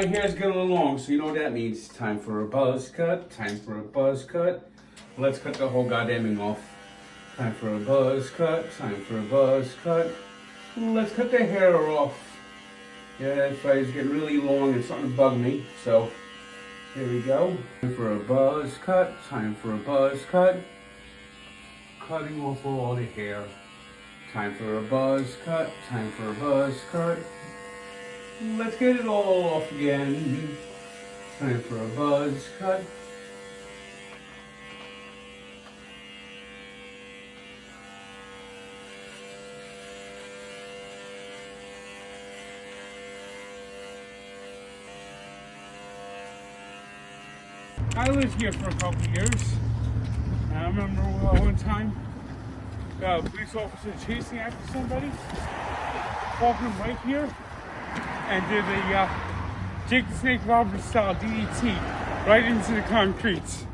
my hair's getting a little long, so you know what that means. Time for a buzz cut. Time for a buzz cut. Let's cut the whole goddamn thing off. Time for a buzz cut. Time for a buzz cut. Let's cut the hair off. Yeah, that's right. It's getting really long and something bugged me. So here we go. Time for a buzz cut. Time for a buzz cut. Cutting off all the hair. Time for a buzz cut. Time for a buzz cut. Let's get it all off again. Time for a buzz cut. I lived here for a couple of years. I remember one time a police officer chasing after somebody, walking right here, and did a Jake the Snake Roberts style DDT right into the concrete.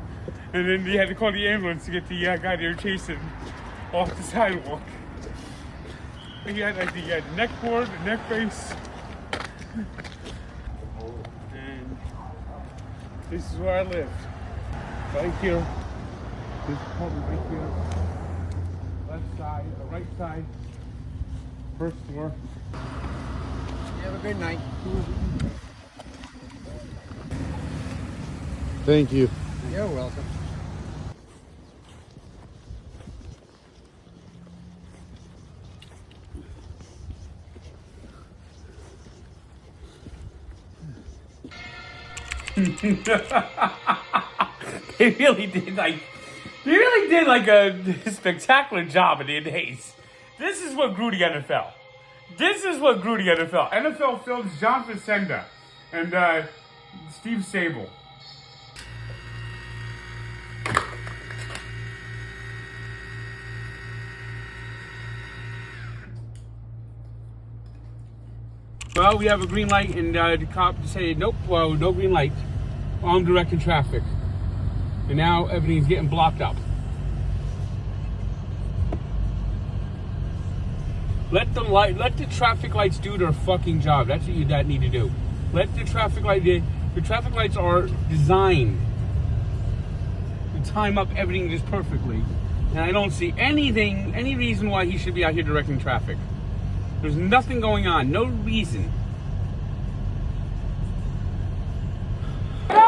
And then they had to call the ambulance to get the guy they were chasing off the sidewalk. He had like the neck board, the neck brace. And this is where I lived. Right here. This apartment right here. Left side, the right side. First floor. You have a good night. Thank you. You're welcome. They really did like a spectacular job in the days. This is what grew the NFL. This is what grew the NFL. NFL films John Facenda and Steve Sable. Well, we have a green light, and the cop said, nope, well, no green light. I'm directing traffic. And now everything's getting blocked up. Let the traffic lights do their fucking job. That's what you need to do. Let the traffic light, the traffic lights are designed to time up everything just perfectly. And I don't see any reason why he should be out here directing traffic. There's nothing going on, no reason. Move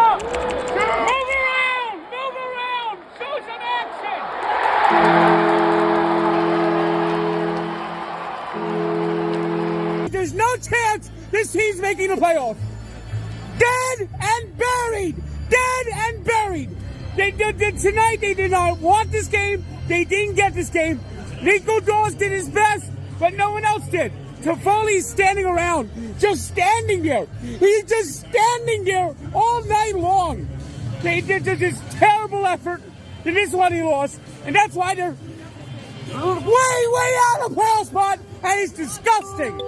around, show some action. There's no chance this team's making the playoffs. Dead and buried. Dead and buried. Tonight they did not want this game. They didn't get this game. Nico Dawes did his best, but no one else did. Toffoli's standing around, just standing there. He's just standing there all night long. They did this terrible effort, and this is what he lost, and that's why they're way out of the playoff spot, and it's disgusting.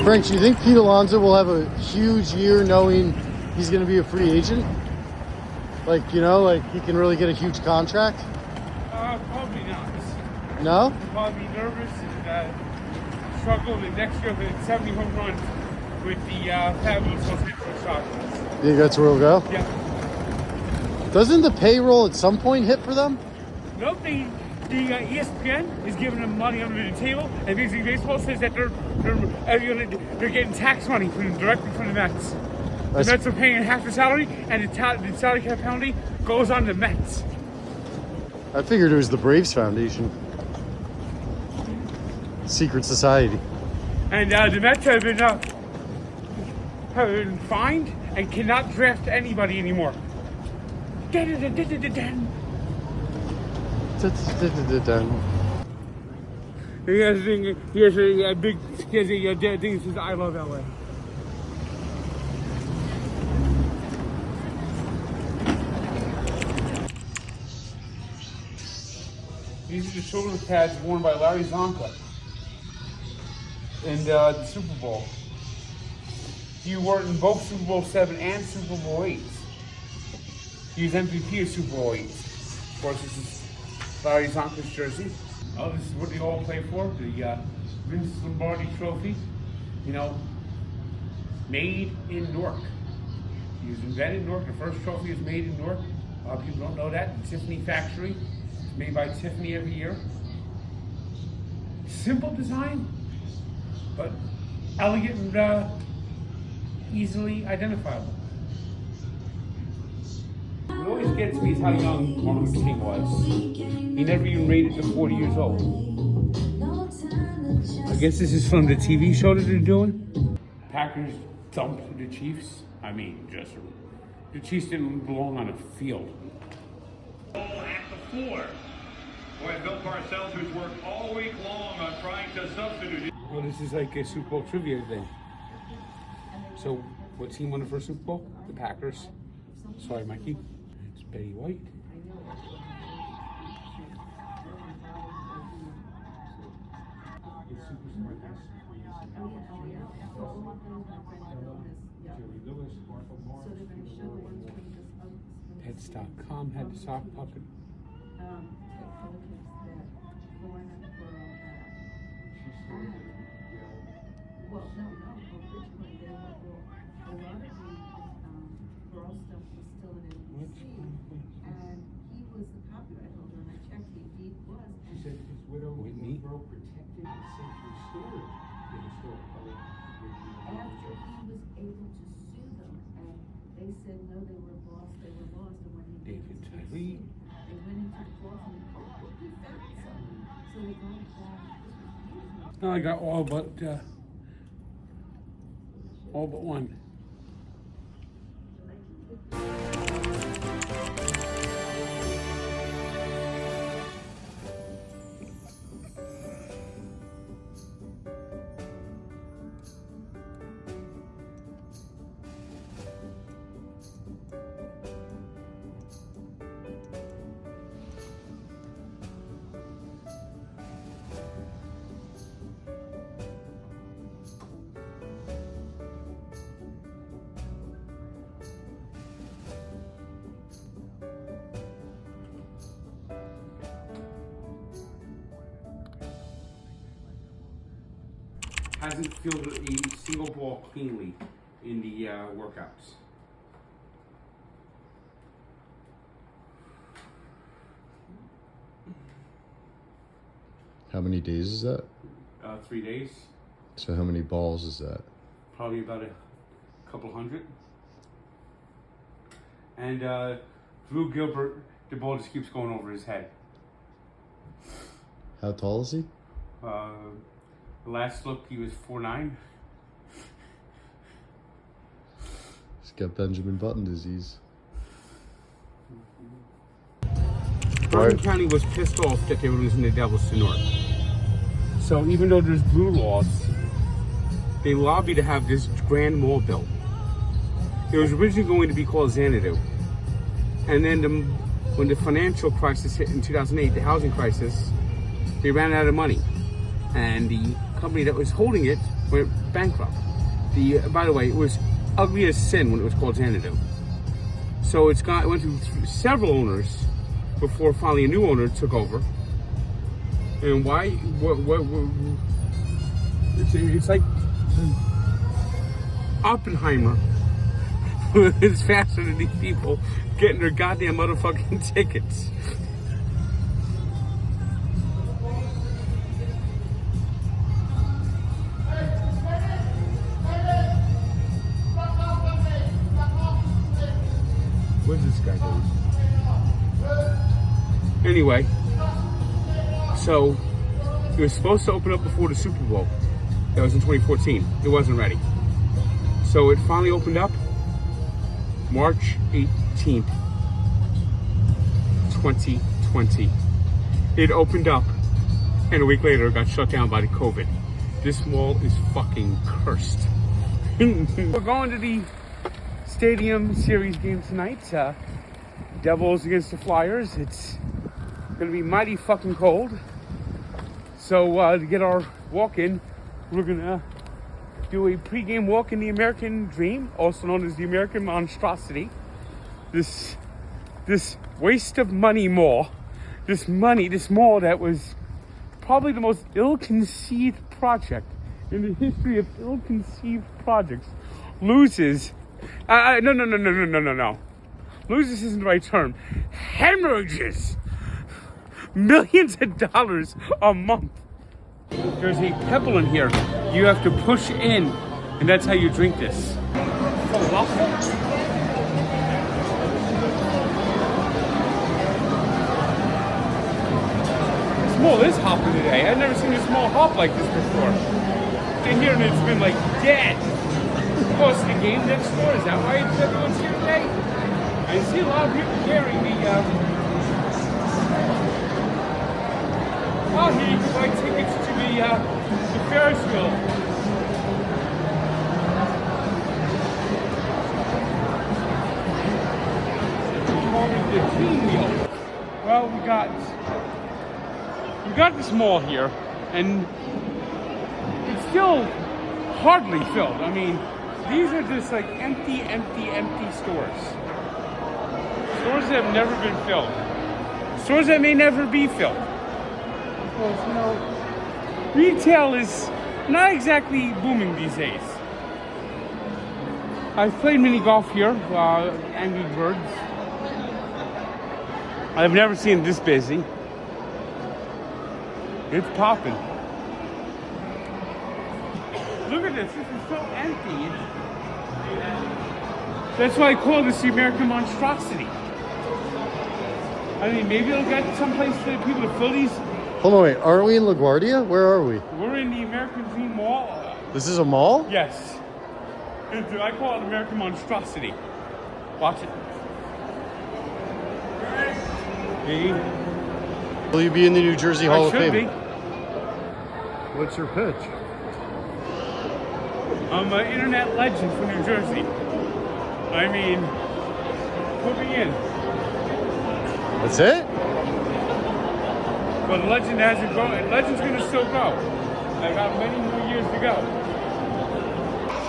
Frank, do you think Pete Alonso will have a huge year knowing he's going to be a free agent? Like, you know, like he can really get a huge contract? Probably not. No? He'll probably be nervous and struggle the next year with 70 home runs with the fabulous Los Angeles Dodgers. You think that's where he'll go? Yeah. Doesn't the payroll at some point hit for them? Nope, the ESPN is giving them money under the table, and Major League Baseball says that they're getting tax money directly from the Mets. The Mets are paying half the salary, and the salary cap penalty goes on the Mets. I figured it was the Braves Foundation. Secret society. And the Mets have been fined and cannot draft anybody anymore. He has a big thing that says I love LA. These are the shoulder pads worn by Larry Zonka in the Super Bowl. He wore it in both Super Bowl 7 and Super Bowl 8. He was MVP of Super Bowl 8. Of course, this is Larry Zonka's jersey. Oh, this is what they all play for, the Vince Lombardi Trophy. You know, made in Newark. He was invented in Newark. The first trophy was made in Newark. A lot of people don't know that. The Tiffany factory. It's made by Tiffany every year. Simple design, but elegant and easily identifiable. What always gets me is how young Martin Luther King was. He never even made it to 40 years old. I guess this is from the TV show that they're doing. Packers dumped the Chiefs. I mean, just the Chiefs didn't belong on a field. At the 4. Boy, Bill Parcells, who's worked all week long on trying to substitute. Well, this is like a Super Bowl trivia thing. So, what team won the first Super Bowl? The Packers. Sorry, Mikey. It's Betty White. Pets.com had the sock puppet. Well, no, originally they were, a lot of the girl stuff was still in NBC, and he was the copyright holder, and I checked, he was. She said his widow Whitney. was well protected and safely stored in the store. After he was able to sue them, and they said, no, they were lost, and when he David they Tyree. went into the closet and he found something, so they got it back. No, I got all but one. Hasn't fielded a single ball cleanly in the workouts. How many days is that? 3 days. So how many balls is that? Probably about a couple hundred. And Drew Gilbert, the ball just keeps going over his head. How tall is he? The last look, he was 4'9". He's got Benjamin Button disease. Bergen County was pissed off that they were losing the Devils to Newark. So even though there's blue laws, they lobbied to have this grand mall built. It was originally going to be called Xanadu. And then when the financial crisis hit in 2008, the housing crisis, they ran out of money. And the company that was holding it went bankrupt. By the way, it was ugly as sin when it was called Xanadu. So it went through several owners before finally a new owner took over. And why? It's like Oppenheimer is faster than these people getting their goddamn motherfucking tickets. Where's this guy going? Anyway, so it was supposed to open up before the Super Bowl. That was in 2014. It wasn't ready. So it finally opened up March 18th, 2020. It opened up, and a week later it got shut down by the COVID. This mall is fucking cursed. We're going to the Stadium Series game tonight. Devils against the Flyers. It's gonna be mighty fucking cold. So to get our walk in, we're gonna do a pregame walk in the American Dream, also known as the American Monstrosity. This waste of money mall this money, this mall that was probably the most ill-conceived project in the history of ill-conceived projects, loses. No. Loses isn't the right term. Hemorrhages millions of dollars a month. There's a pebble in here. You have to push in, and that's how you drink this. Falafel? This mall is hopping today. I've never seen a small hop like this before. In here, and it's been like dead. Oh, it's the game next door. Is that why everyone's here today? I see a lot of people carrying the. Oh, here you can buy tickets to the Ferris wheel. The team wheel. Well, we got this mall here, and it's still hardly filled. I mean, these are just like empty stores. Stores that have never been filled. Stores that may never be filled. Because, you know, retail is not exactly booming these days. I've played mini golf here, Angry Birds. I've never seen it this busy. It's popping. Look at this. This is so empty. That's why I call this the American monstrosity. I mean, maybe it'll get someplace for people to fill these. Hold on, wait. Aren't we in LaGuardia? Where are we? We're in the American Dream Mall. This is a mall? Yes. I call it American monstrosity. Watch it. Hey. Will you be in the New Jersey Hall of Fame? Be. What's your pitch? I'm an internet legend for New Jersey. I mean, put me in. That's it? But legend hasn't grown. Legend's going to still grow. I got many more years to go.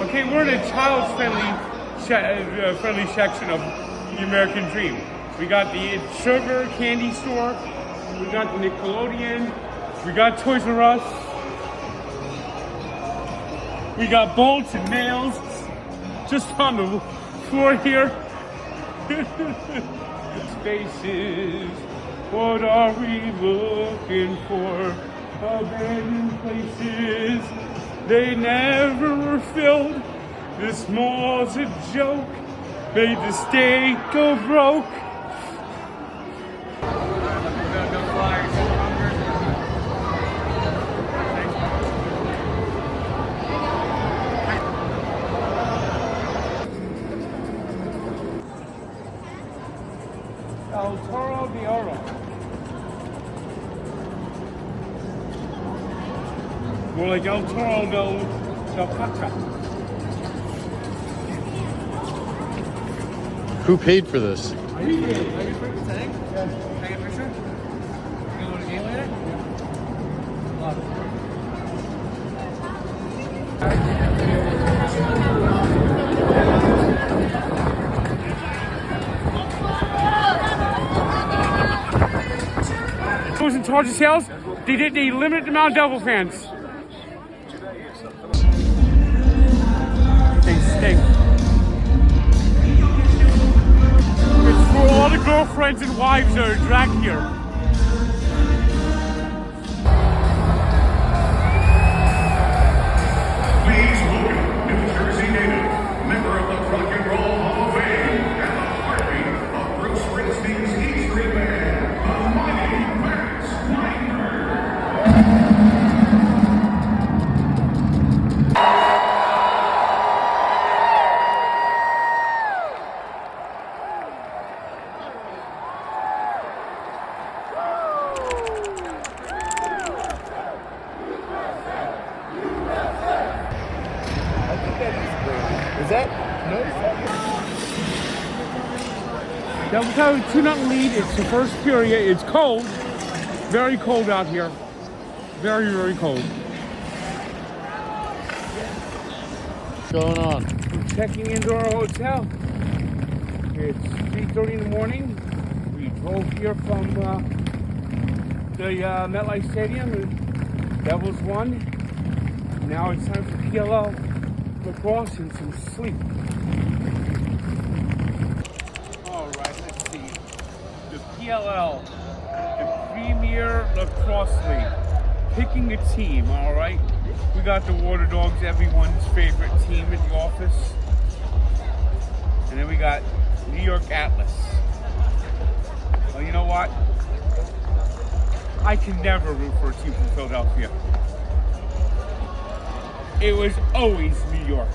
Okay, we're in a child-friendly section of the American Dream. We got the sugar candy store. We got the Nickelodeon. We got Toys R Us. We got bolts and nails just on the floor here. Spaces, what are we looking for? Abandoned places, they never were filled. This mall's a joke, made the state go broke. El Toro de Oro. More like El Toro del Pacha. Who paid for this? We did. Can I get a picture? Yeah. Can I get a picture? You gonna go to the game later? Who's in charge of sales? They limited the amount of Devil fans. They stink. It's for all the girlfriends and wives that are dragged here. Please welcome New Jersey native, member of the Rock and Roll Hall of Fame, and the heartbeat of Bruce Springsteen's E Street Band, the mighty Max Weinberg. Is that? That was how 2-0 lead. It's the first period. It's cold. Very cold out here. Very, very cold. What's going on? We're checking into our hotel. It's 3:30 in the morning. We drove here from the MetLife Stadium. The Devils won. Now it's time for PLL lacrosse and some sleep. All right, let's see. The PLL, the Premier Lacrosse League, picking a team. All right, we got the Water Dogs, everyone's favorite team in the office, and then we got New York Atlas. Well, you know what? I can never root for a team from Philadelphia. It was always New York.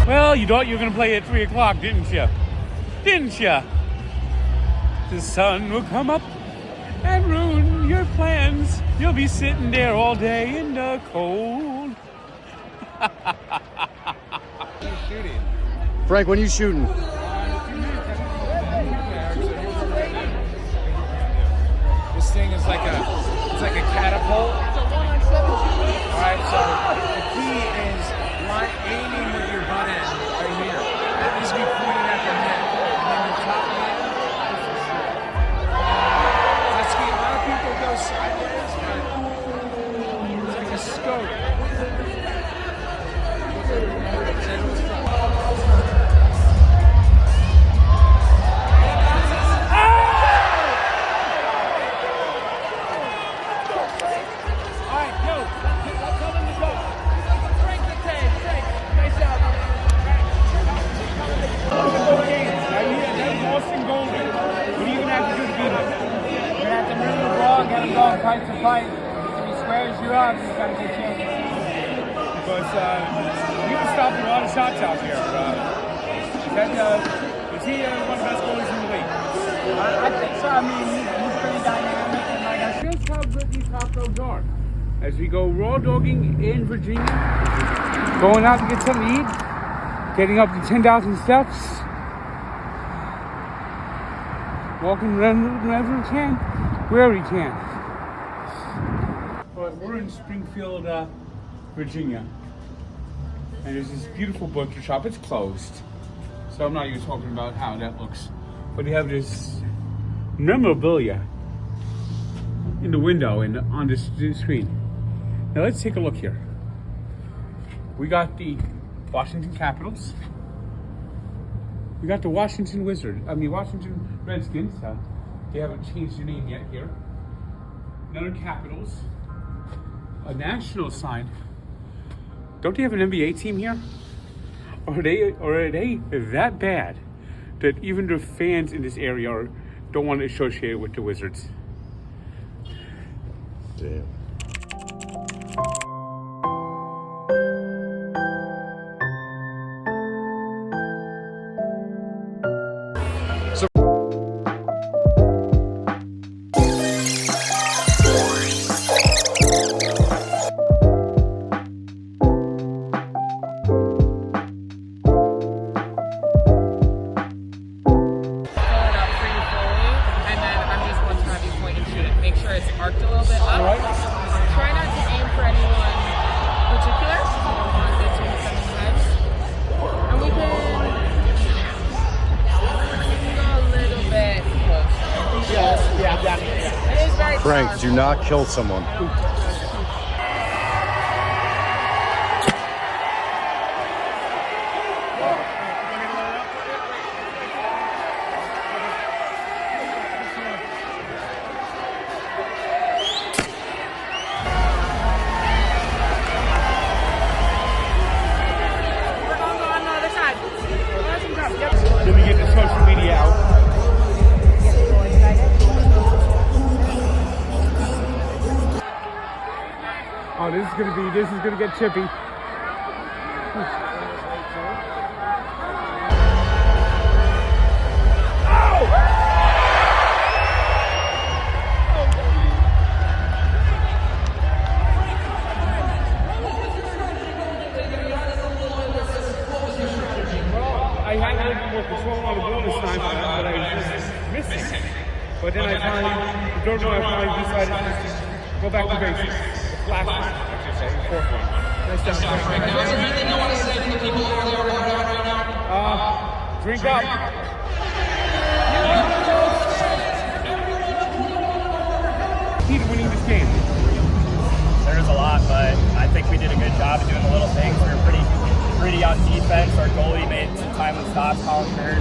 Well, you thought you were going to play at 3 o'clock, didn't you? Didn't you? The sun will come up and ruin your plans. You'll be sitting there all day in the cold. Frank, when are you shooting? This thing is like a catapult. All right, so the key is aiming with your butt end right here. That needs to be pointing at the net. And then your top hand. Let's see, a lot of people go sideways, but it's like a scope. Fight to fight. If he squares you up, he's got a good chance. Because he was stopping a lot of shots out there. Is he one of the best goalies in the league? I think so. I mean, he's pretty dynamic. And like I Just how good these hot dogs are. As we go raw dogging in Virginia, going out to get something to eat, getting up to 10,000 steps, walking wherever he can, wherever he can. But we're in Springfield, Virginia, and there's this beautiful butcher shop. It's closed, so I'm not even talking about how that looks. But they have this memorabilia in the window and on the screen. Now let's take a look here. We got the Washington Capitals. We got the Washington Redskins. They haven't changed their name yet here. Another Capitals. A national sign. Don't they have an NBA team here? Or are they that bad that even the fans in this area don't want to associate it with the Wizards? Damn. arced a little bit up. All right. Try not to aim for anyone particular. You don't want the two coming heads. And we can Frank, do not kill someone. Then we get the social media out. Oh, this is gonna get chippy. I had a little more control on the ball this time, but I was just missing. But then I finally decided to go back to basics. The flash one, I should say, fourth one. Nice job. Drink up. Key to winning this game. There's a lot, but I think we did a good job of doing the little things. We were pretty gritty on defense. Our goalie made some timely stops, Colin Kurz.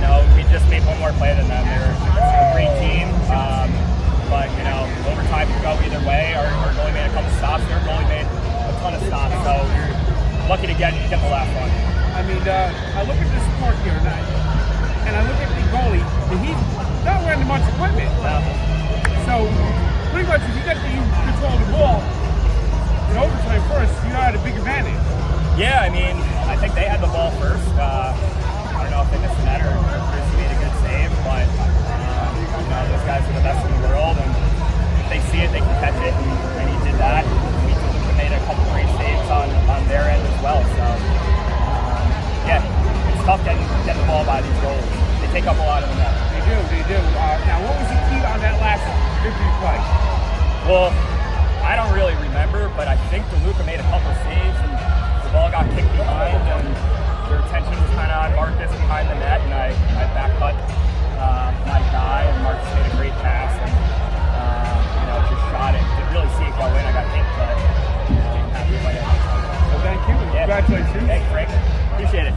You know, we just made one more play than them. They're a great team, but you know, overtime could go either way. Our goalie made a couple stops. Their goalie made a ton of stops, so we're lucky to get the last one. I mean, I look at the sport here tonight, and I look at the goalie, and he's not wearing much equipment. So, pretty much, if you get to control the ball in overtime first, you had a big advantage. Yeah, I mean, I think they had the ball first. I don't know if they missed the net or Chris made a good save, but you know, those guys are the best in the world, and if they see it, they can catch it, and he did that. We made a couple great saves on their end as well. So, yeah, it's tough getting the ball by these goals. They take up a lot of the net. They do. Now, what was the key on that last victory play? Well, I don't really remember, but I think DeLuca made a couple saves, and the ball got kicked behind, and their attention was kind of on Marcus behind the net, and I back cut my guy, and Marcus made a great pass, and you know, just shot it. Didn't really see it go in. I got hit, but I'm happy with it. Well, thank you. Yeah. Congratulations. Thanks, Frank. Appreciate it.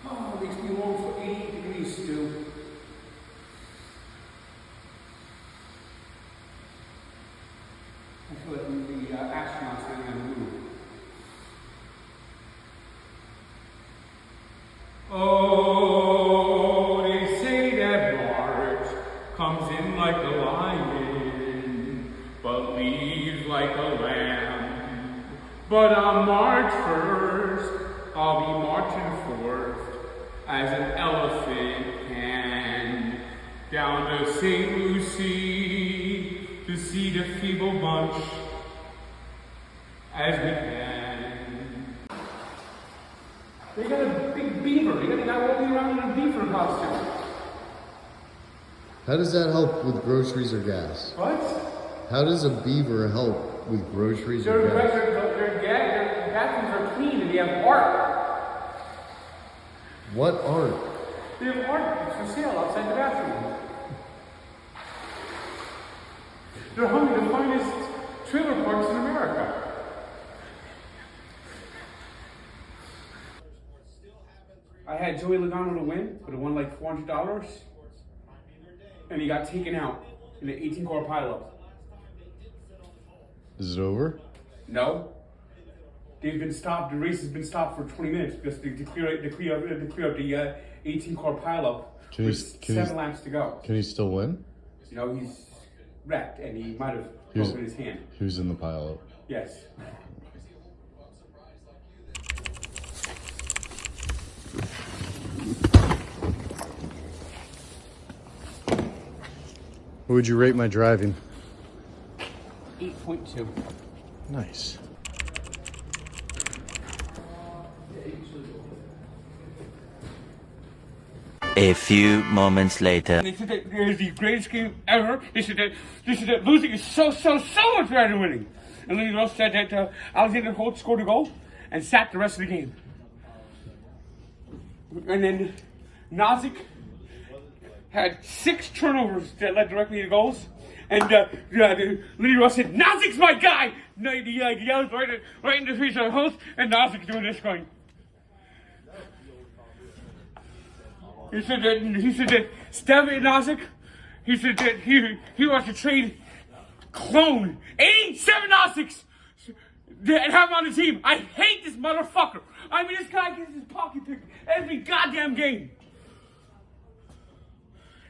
Oh, it makes me long for 88 degrees, Stu. I feel like I'm the astronaut standing on the moon. Oh, they say that March comes in like a lion, but leaves like a lamb. But on March 1st, I'll be marching forth as an elephant can down to St. Lucie to see the feeble bunch as we can. They got a big beaver. They got a guy walking around in a beaver costume. How does that help with groceries or gas? What? How does a beaver help with groceries or gas? Their bathrooms are clean and they have art. What art? They have art. It's for sale outside the bathroom. They're home to the finest trailer parks in America. I had Joey Logano to win, but it won like $400, and he got taken out in the 18-car pileup. Is it over? No. They've been stopped. The race has been stopped for 20 minutes because they clear up the 18-car pileup with 7 laps to go. Can he still win? You know, he's wrecked, and he might have broken his hand. He was in the pileup. Yes. What would you rate my driving? 8.2. Nice. A few moments later. They said that it was the greatest game ever. They said that losing is so much better than winning. And Lenny Ross said that Alexander Holt scored a goal and sat the rest of the game. And then Nazik had 6 turnovers that led directly to goals. And Lenny Ross said, "Nazik's my guy!" No, he yelled right in the face of the host, and Nazik's doing this going. He said that Steven Nazik, he said that he wants to trade clone 87 Naziks and have him on the team. I hate this motherfucker. I mean, this guy gets his pocket picked every goddamn game.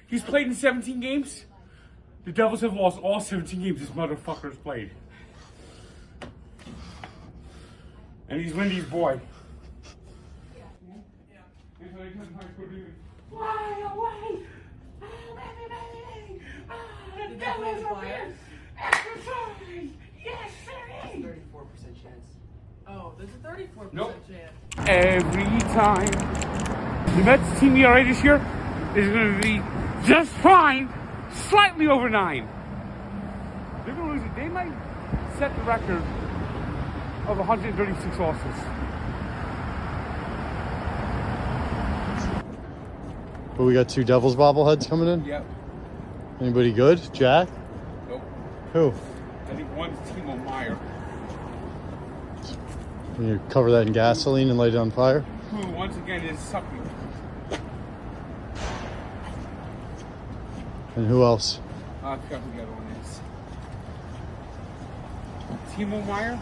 He's played in 17 games. The Devils have lost all 17 games this motherfucker's played. And he's Lindy's boy. Why away? Oh, baby. Oh, the Devils are here. Exercise. Yes, sir. 34% chance. Oh, there's a 34% chance. Every time. The Mets team ERA this year is going to be just fine, slightly over 9. They're going to lose it. They might set the record of 136 losses. But we got 2 Devils bobbleheads coming in? Yep. Anybody good? Jack? Nope. Who? I think one's Timo Meyer. Can you cover that in gasoline and light it on fire? Who, once again, is sucking. And who else? I forgot who the other one is. Timo Meyer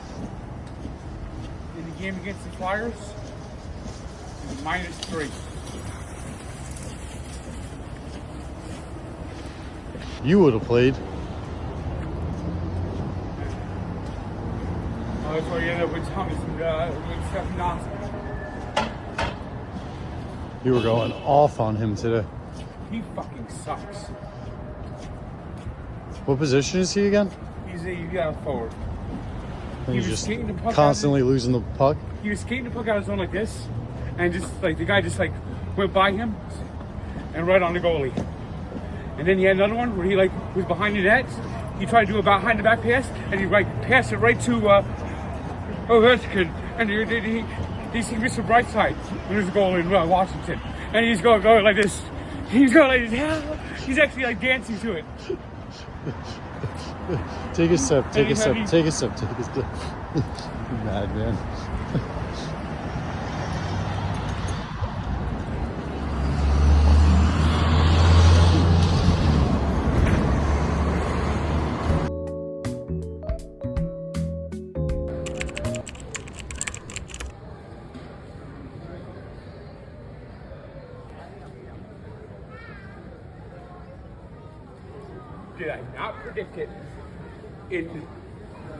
in the game against the Flyers is -3. You would have played. Oh, that's why you ended up with Thomas and with Stephen Johnson. You were going off on him today. He fucking sucks. What position is he again? He's a forward. And He he's was just skating the puck constantly losing the puck. He was skating the puck out of zone like this, and just like the guy just like went by him and right on the goalie. And then he had another one where he like was behind the net. He tried to do a behind the back pass, and he like passed it right to Ovechkin, and he missed the right side when there's a goal in Washington, and he's going like this. He's going like this. He's actually like dancing to it. Take a sip. Take a sip. Take a sip. Take a sip. Mad man. Did I not predict it in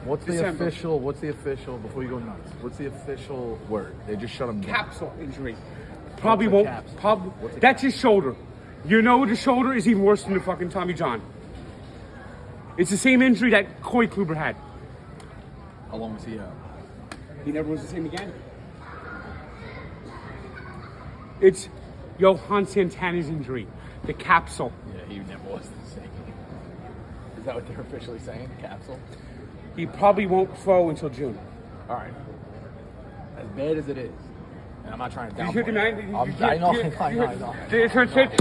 What's December? What's the official, before you go nuts, what's the official word? They just shut him down. Capsule injury? Probably What's a won't. capsule? Probably What's a that's his shoulder. You know the shoulder is even worse than the fucking Tommy John. It's the same injury that Corey Kluber had. How long was he out? He never was the same again. It's Johan Santana's injury, the capsule. Yeah, he never was the same. Is that what they're officially saying? Capsule? He probably won't throw until June. All right. As bad as it is, and I'm not trying to Did you hear the downplay man? it. I know.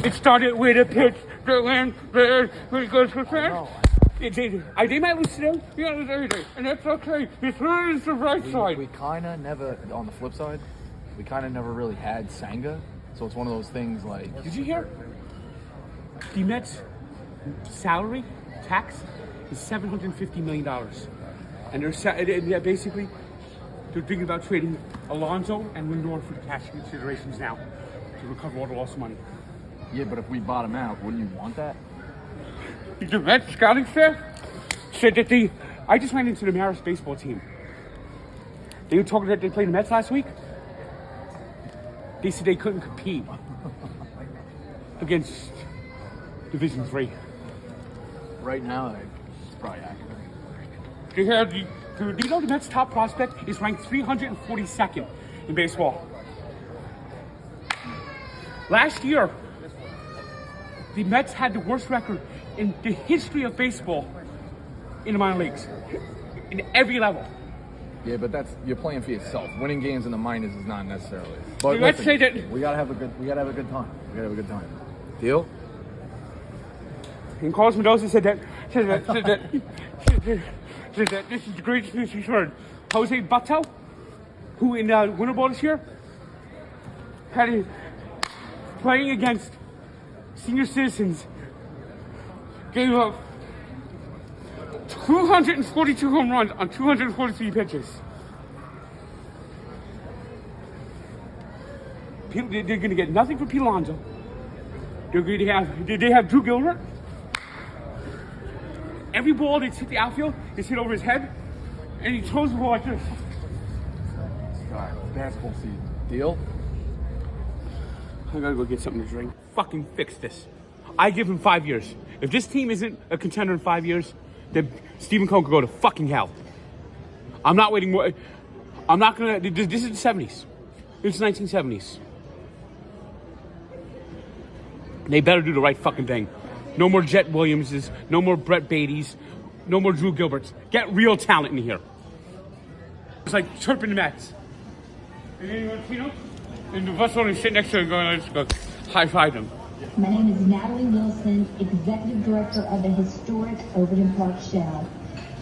It started with a pitch that went there when it goes for fast. They might lose today. You gotta lose every day, and that's okay. It's really the right side. We kind of never, on the flip side, we kind of never really had Sanga, so it's one of those things like. Did you hear? The Mets' salary tax is $750 million, and they're basically they're thinking about trading Alonso and Lindor for the cash considerations now to recover all the lost money. Yeah, but if we bottom out, wouldn't you want that? The Mets scouting staff said that I just ran into the Maris baseball team. They were talking that they played the Mets last week. They said they couldn't compete against Division 3. Right now, it's probably accurate. Do you know the Mets' top prospect is ranked 342nd in baseball? Last year, The Mets had the worst record in the history of baseball in the minor leagues, in every level. Yeah, but you're playing for yourself. Winning games in the minors is not necessarily. But Let's listen, say that we gotta have a good time. We gotta have a good time. Deal? And Carlos Mendoza said that this is the greatest news he's heard. Jose Butto, who in the Winter Ball this year had playing against senior citizens, gave up 242 home runs on 243 pitches. They're going to get nothing for Pete Alonso. They have Drew Gilbert. Every ball that's hit the outfield is hit over his head, and he throws the ball like this. All right, basketball season. Deal? I gotta go get something to drink. Fucking fix this. I give him 5 years. If this team isn't a contender in 5 years, then Stephen Cohen could go to fucking hell. I'm not waiting more. I'm not gonna. This is the 70s. It's the 1970s. They better do the right fucking thing. No more Jet Williamses. No more Brett Beatty's. No more Drew Gilberts. Get real talent in here. It's like chirping the Mets. And then and the bus owner sitting next to him going, let's go high five them. My name is Natalie Wilson, Executive Director of the historic Overton Park Shell.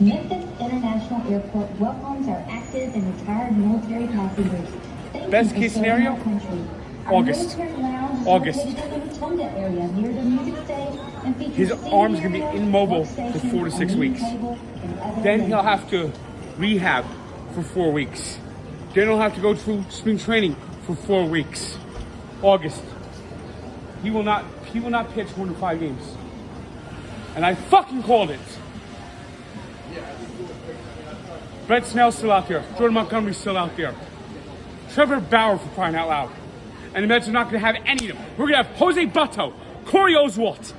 Memphis International Airport welcomes our active and retired military passengers. Thank Best you case for serving scenario? our country. August. Our military lounge is August. located in the Rotunda area near the music stage and features His seating arm's gonna be area, immobile for workstations, 4 to 6 a meeting weeks. table, and other Then he'll amenities. have to rehab for 4 weeks. Then he'll have to go through spring training for 4 weeks. August. He will not pitch more than 5 games. And I fucking called it. Brett Snell's still out there. Jordan Montgomery's still out there. Trevor Bauer, for crying out loud. And the Mets are not going to have any of them. We're going to have Jose Butto, Corey Oswalt,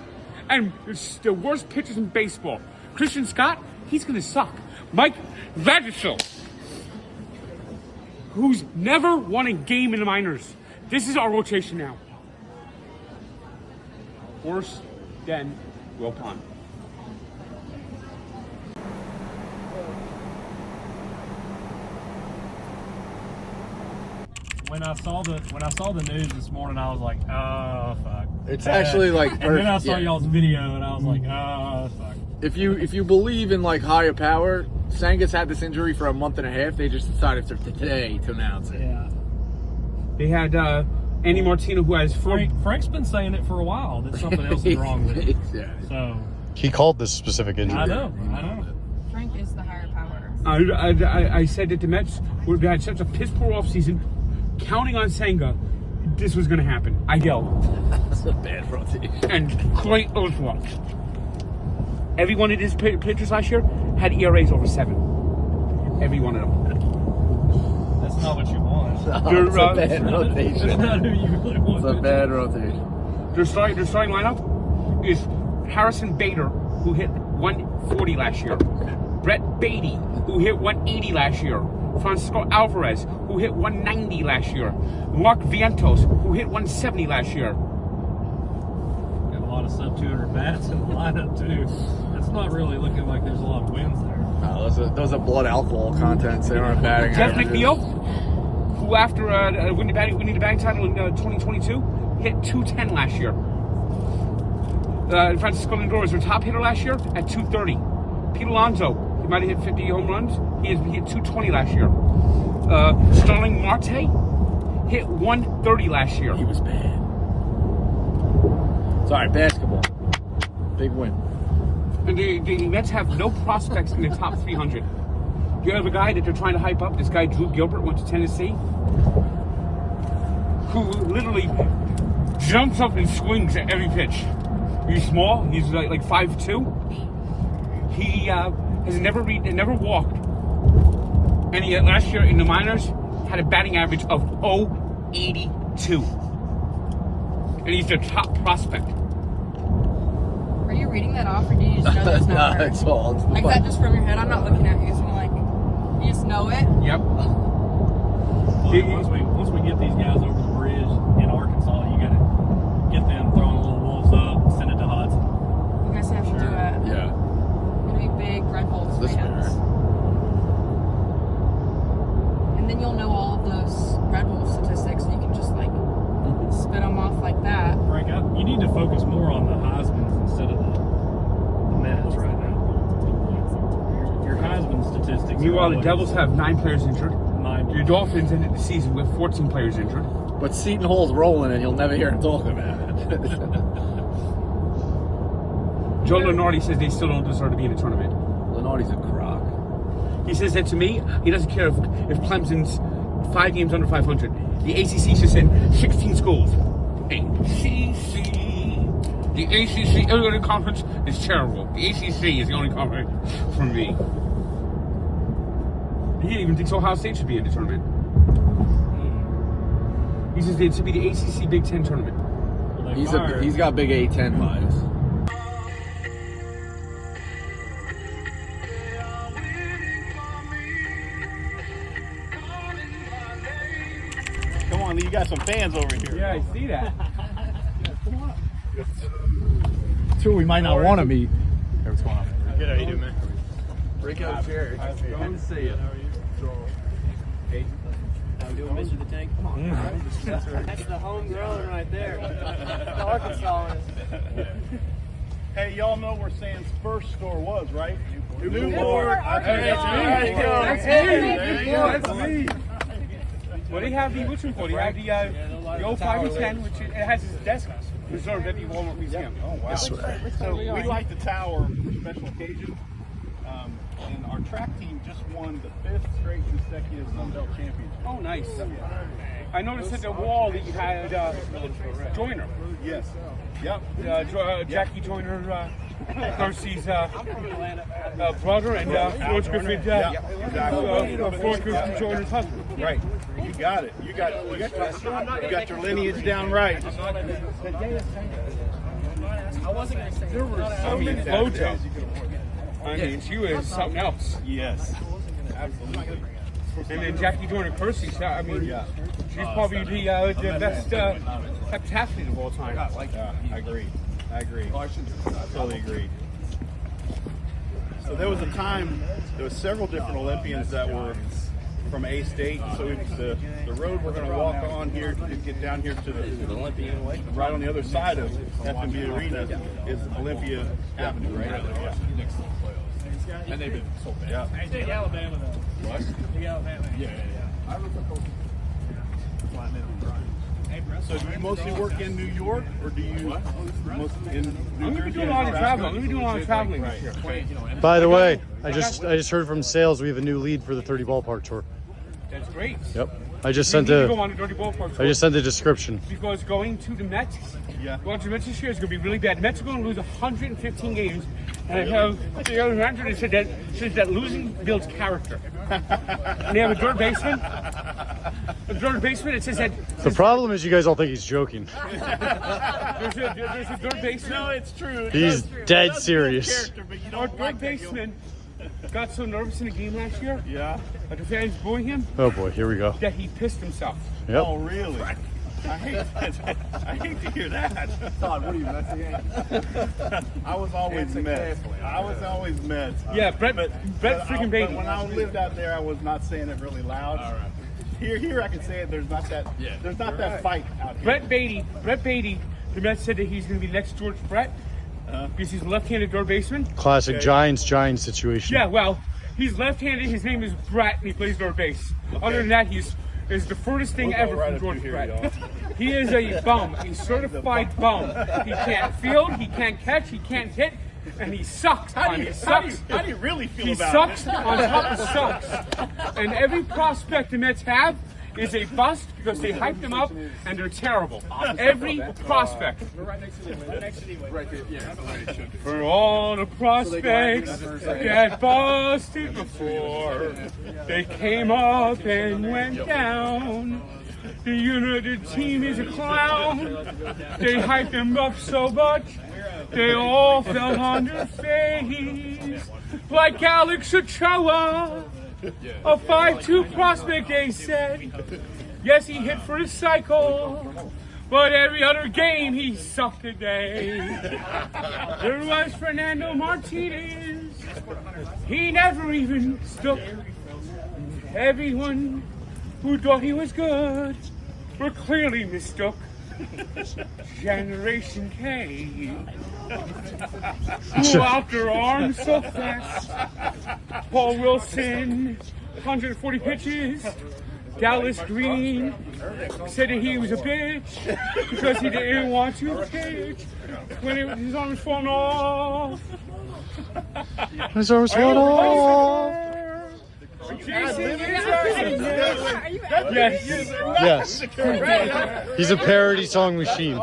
and it's the worst pitchers in baseball. Christian Scott, he's going to suck. Mike Vagisil, who's never won a game in the minors. This is our rotation now. Worse than Will Pond. When I saw the news this morning, I was like, oh fuck. It's actually like and then I saw yeah. y'all's video, and I was like, oh fuck. If you believe in like higher power, Sangus had this injury for a month and a half. They just decided today to announce it. Yeah. They had Andy Martino, who has Frank's been saying it for a while that something else is wrong with it. Yeah. So He called this specific injury. I know. Frank is the higher power. I said that the Mets would had such a piss poor offseason, counting on Senga, this was going to happen. I yelled. That's a bad rotation. And great Oswalt. Every one of his pitchers last year had ERAs over 7. Every one of them. That's not what you want. It's a bad rotation. That's not who you really want. It's a bad rotation. Their starting lineup is Harrison Bader, who hit 140 last year. Brett Beatty, who hit 180 last year. Francisco Alvarez, who hit 190 last year. Mark Vientos, who hit 170 last year. Got a lot of sub-200 bats in the lineup too. It's not really looking like there's a lot of wins there. Those are blood alcohol contents. They aren't batting. Jeff averages. McNeil, who after winning the batting title in 2022, hit 210 last year. Francisco Lindor was their top hitter last year at 230. Pete Alonso, he might have hit 50 home runs. He hit 220 last year. Sterling Marte hit 130 last year. He was bad. Sorry, basketball. Big win. And the Mets have no prospects in the top 300. You have a guy that they're trying to hype up. This guy, Drew Gilbert, went to Tennessee, who literally jumps up and swings at every pitch. He's small. He's like 5'2". He has never walked. And he last year in the minors had a batting average of .082. And he's their top prospect. Are you reading that off, or do you just know this number? No, it's all. Like that just from your head? I'm not looking at you, so I'm like, you just know it? Yep. Once we get these guys over the bridge in Arkansas, you got to get them throwing little wolves up, send Meanwhile, the Devils have 9 players injured. The Dolphins ended the season with 14 players injured. But Seton Hall's rolling, and you'll never hear him talk about it. Joe Lenardi says they still don't deserve to be in the tournament. Lenardi's a crock. He says that to me, he doesn't care if Clemson's 5 games under 500. The ACC should send 16 schools. ACC. The ACC, Illinois Conference is terrible. The ACC is the only conference for me. He even thinks Ohio State should be in the tournament. He says it should be the ACC Big Ten tournament. He's got big A10 vibes. Come on, you got some fans over here. Yeah, I see that. Two we might not want to meet. Hey, what's going on? Good, how you doing, man? Rico, Jerry. Good to see you. Hey. How you doing, Mr. The Tank? Come on. That's the homegrown right there. The Arkansas is. Hey, y'all know where Sam's first store was, right? Newport. That's me. Well, they have the, which one for? They have the old 5 and 10, which it has its desk reserved at the Walmart Museum. Oh, wow. That's right. So we like the tower for special occasions. And our track team just won the 5th straight consecutive Sunbelt Championship. Oh, nice. I noticed at the wall that you had Joyner. Yes. Yep. Jackie Joyner, Darcy's brother, and George Griffith, George Griffith Joyner's husband. Right. You got it. You got your lineage down right. I wasn't going to say There were so many photos. I mean, she was something else. Yes. Absolutely. And then Jackie Joyner Kersey, I mean, she's probably the best heptathlete of all time. I agree. I totally agree. So there was a time, there was several different Olympians that were from A State. So the road we're going to walk on here to get down here to the Olympian Way, right on the other side of FNB Arena is Olympia Avenue, right? Yeah. And they've been so bad. Yeah. I think Alabama, though. What? Alabama. Yeah. I was supposed to fly in on Brian. So do you mostly work in New York, or do you mostly in New I'm going to be Jersey? doing a lot of traveling. I'm going to be doing a lot of traveling this year. By the way, I just heard from sales we have a new lead for the 30 ballpark tour. That's great. Yep. I just You sent need to go on the Dirty Ballpark tour. I just sent the description. Because going to the Mets, going to the Mets this year is going to be really bad. The Mets are going to lose 115 games. And I have the other manager that says that losing builds character. And they have a third baseman. A third baseman, it says that... The problem is you guys all think he's joking. There's a third baseman. No, it's true. He's dead serious. Our third baseman got so nervous in the game last year. Yeah. That the fans booing him. Oh boy, here we go. That he pissed himself. Yep. Oh, really? I hate to hear that. Todd, what are you, Mets again? I was always Mets. Yeah, Brett freaking Beatty. But when I lived out there, I was not saying it really loud. All right. Here I can say it. There's not that. Yeah. There's not that fight out here. Brett Beatty. The Mets said that he's going to be next George Brett because he's a left-handed third baseman. Classic Giants situation. Yeah, well, he's left-handed. His name is Brett, and he plays third base. Okay. Other than that, he's the furthest thing ever right from up George here, Brett. y'all. He is a bum, a certified bum. He can't field, he can't catch, he can't hit, and he sucks. How do you really feel He about sucks it? on top of sucks. And every prospect the Mets have is a bust because they hype them up and they're terrible. Every prospect. For all the prospects that busted before, they came up and went down. The United team is a clown. They hyped them up so much, they all fell on their face. Like Alex Ochoa, a 5'2" prospect, they said. Yes, he hit for his cycle, but every other game he sucked today. There was Fernando Martinez. He never even stuck. Everyone who thought he was good were clearly mistook. Generation K. Pull out their arms so fast. Paul Wilson, 140 pitches. Dallas Green said that he was a bitch because he didn't want to pitch when his arm was falling off. His arms falling off. Yes. He's a parody song machine.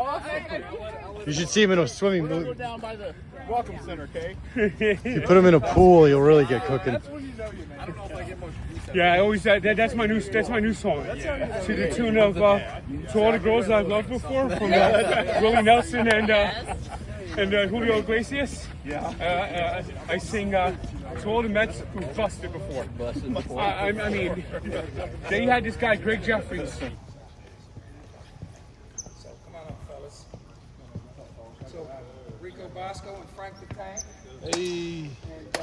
You should see him in a swimming pool. Down by the Welcome Center, okay? You put him in a pool, you'll really get cooking. Yeah, I always that's my new song. To the tune of To All the Girls I've Loved Before from Willie Nelson and Julio Iglesias. Yeah. I sing to all the Mets who busted before. I mean, they had this guy Greg Jeffries. So come on up, fellas. So Rico Bosco and Frank the Tank. Hey. And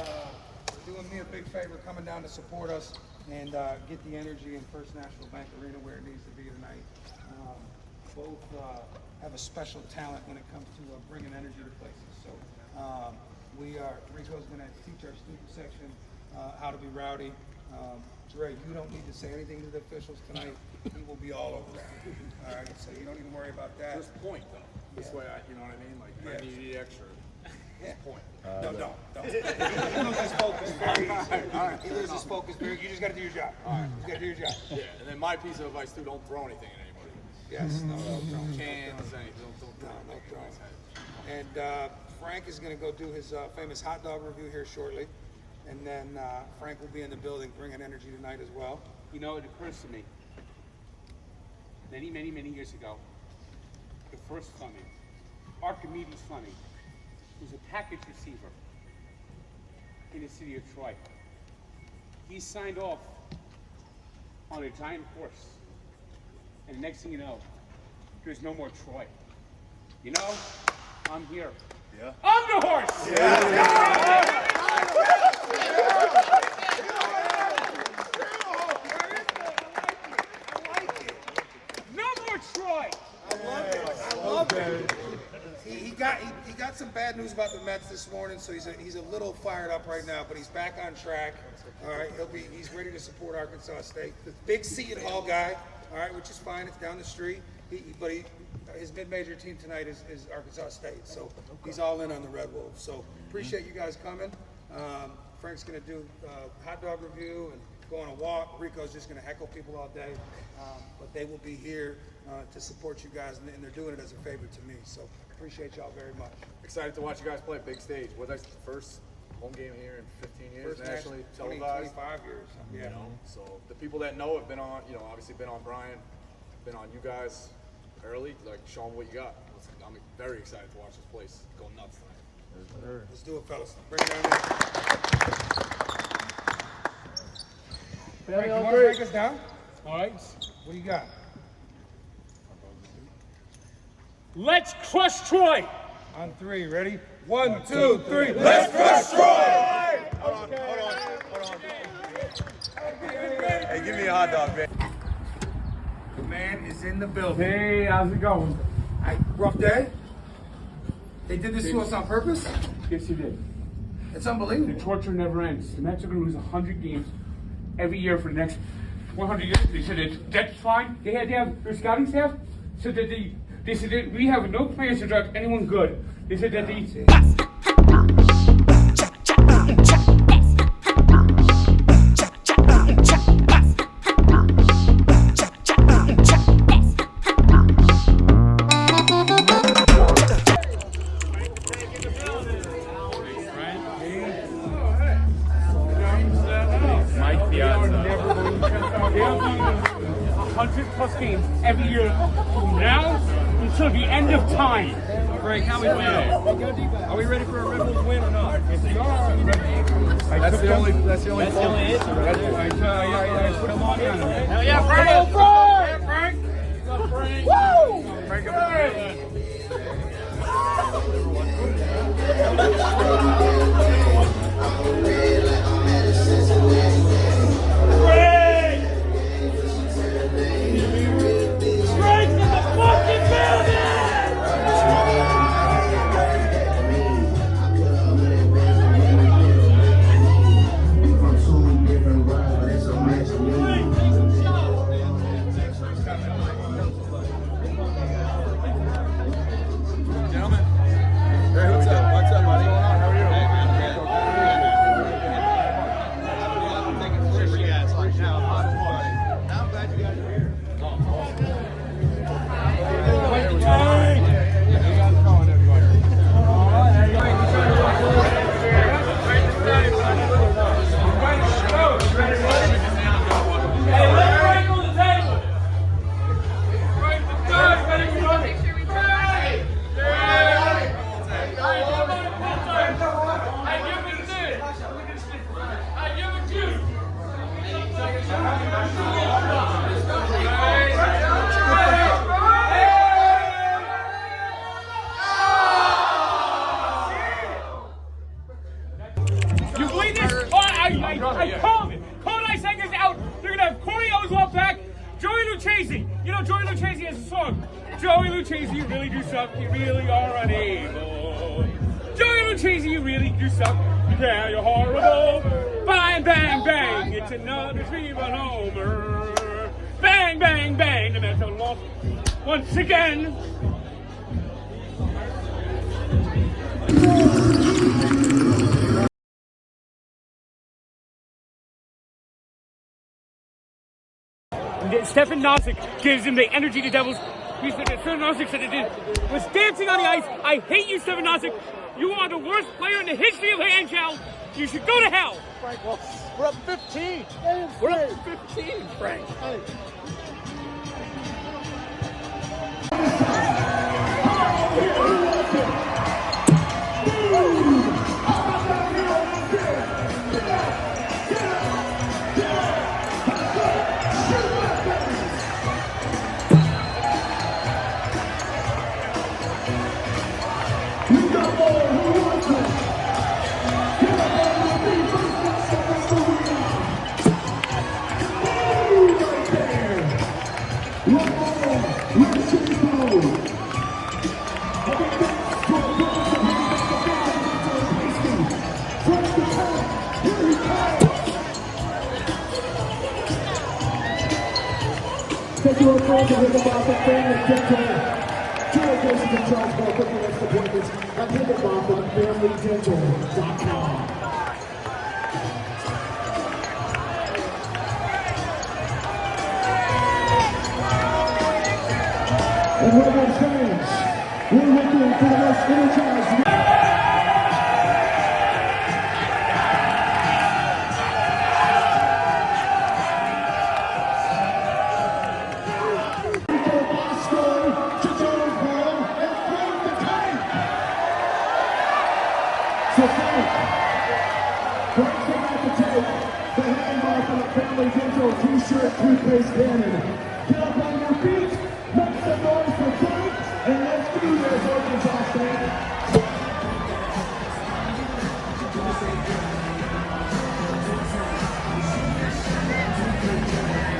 doing me a big favor, coming down to support us and get the energy in First National Bank Arena where it needs to be tonight. Both have a special talent when it comes to bringing energy to places. So Rico's going to teach our student section how to be rowdy. Dre, you don't need to say anything to the officials tonight. He will be all over that. All right, so you don't even worry about that. Just point though. This way, you know what I mean? Like, I need the extra. Point. No, don't. He loses his focus very easily. He loses his focus very. You just got to do your job. All right. You got to do your job. Yeah, and then my piece of advice too: don't throw anything at anybody. Yes. No. Cans, anything. Don't throw anything. And Frank is going to go do his famous hot dog review here shortly, and then Frank will be in the building bringing energy tonight as well. You know, it occurs to me many years ago. The first Funny, Archimedes Funny, was a package receiver in the city of Troy. He signed off on a giant horse, and the next thing you know, there's no more Troy. You know, I'm here. Yeah. I'm the horse! No more Troy! I love it. He got some bad news about the Mets this morning, so he's a little fired up right now, but he's back on track. All right, he's ready to support Arkansas State. The big Seton Hall guy, all right, which is fine. It's down the street. His mid-major team tonight is Arkansas State, so he's all in on the Red Wolves. So appreciate you guys coming. Frank's going to do a hot dog review and go on a walk. Rico's just going to heckle people all day, but they will be here to support you guys, and they're doing it as a favor to me. So appreciate y'all very much. Excited to watch you guys play big stage. What that's the first home game here in 15 years, First nationally match, televised. 25 years. Yeah. You know, so the people that know have been on, obviously been on Brian, been on you guys early. Like, show them what you got. I'm very excited to watch this place go nuts tonight. Let's do it, fellas. Bring it down there. Frank, you want to break us down? All right. What do you got? Let's crush Troy! On three, ready? 1, 2, 3. Let's crush Troy! Hold on. Hey, give me a hot dog, man. The man is in the building. Hey, how's it going? Rough day? They did this to us on purpose? Yes, you did. It's unbelievable. The torture never ends. The Mets are going to lose 100 games every year for the next 100 years. They said that's fine. They have their scouting staff said that they said that we have no plans to draft anyone good. They said that they are 100+ games every year from now until the end of time. Frank, how we feeling? Are we ready for a Red Wolves win or not? Yes, we are. That's the only answer. I put them on down. Hell yeah, Frank! Come on, Frank! Woo! Frank, Frank in the fucking building! I called it. Cole Isenga's out. They're going to have Corey Oswald back. Joey Lucchese. You know, Joey Lucchese has a song. Joey Lucchese, you really do suck. You really are unable. Joey Lucchese, you really do suck. Yeah, you're horrible. Bang, bang, bang. It's another three-run homer. Bang, bang, bang. The Mets are lost once again. Stefan Nozick gives him the energy the Devils. He said that Stefan Nozick said it was dancing on the ice. I hate you, Stefan Nozick. You are the worst player in the history of NHL. You should go to hell. Frank, well, we're up 15. We're up 15, Frank. Hey. Take your approach and think about the family dental. Communications and transport for the next appointments at HicketBomb.FamilyDental.com. And what about fans? We're looking for the most energized. So Frank's about to take the hand off of the Family Dental t-shirt, toothpaste cannon. Get up on your feet, make some noise for Frank, and let's do this, Arkansas State.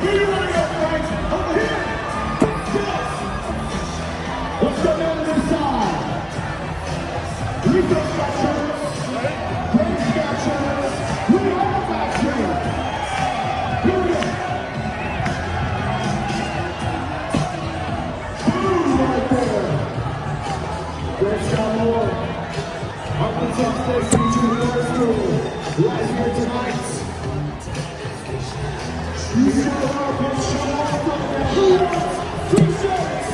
Where do you want to go, Frank? Over here. Let's go down to this side. Rico's got shirts. Frank's got shirts. We all got shirts. Here we go. Boom right there. Great Scott Moore. Arkansas State Junior High School. Right here tonight. You show up and show off right now. Who wants t-shirts?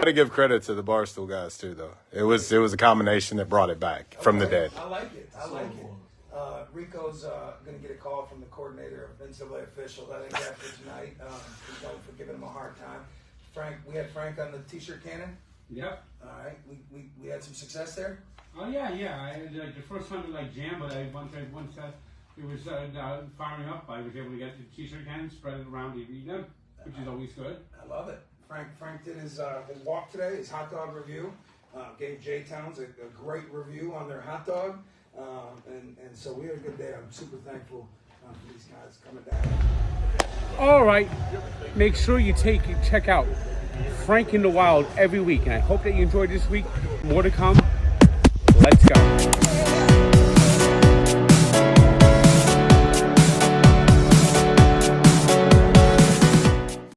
To give credit to the Barstool guys too, though. It was a combination that brought it back from the dead. I like it. I like it. Rico's going to get a call from the coordinator of NCAA officials, I think, after tonight. He's known for giving him a hard time. Frank, we had Frank on the t-shirt cannon. Yep. All right. We had some success there. Oh yeah. I like the first time it jammed, but once it was firing up, I was able to get the t-shirt cannon, spread it around the arena, which is always good. I love it. Frank did his walk today, his hot dog review. Gave J-Towns a great review on their hot dog. And so we had a good day. I'm super thankful for these guys coming down. All right, make sure you check out Frank in the Wild every week. And I hope that you enjoyed this week. More to come.